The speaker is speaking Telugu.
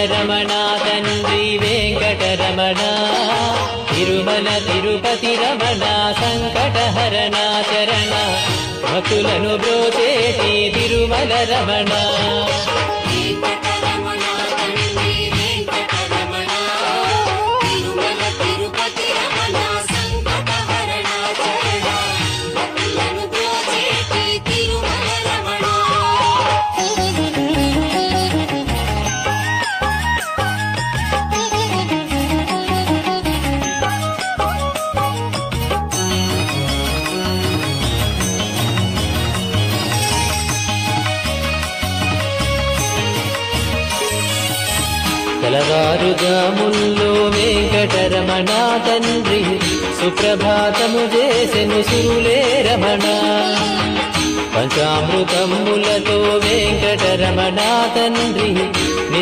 రమణ తండ్రి వెంకటరమణ తిరుమల తిరుపతి రమణ సంకటహరణ చరణ భక్తులను బ్రోచేటి తిరుమల రమణ తెల్లవారుజాముల్లో వెంకటరమణ తండ్రి సుప్రభాతము చేసెను సురులే రమణ పంచామృతములతో వెంకటరమణ తండ్రి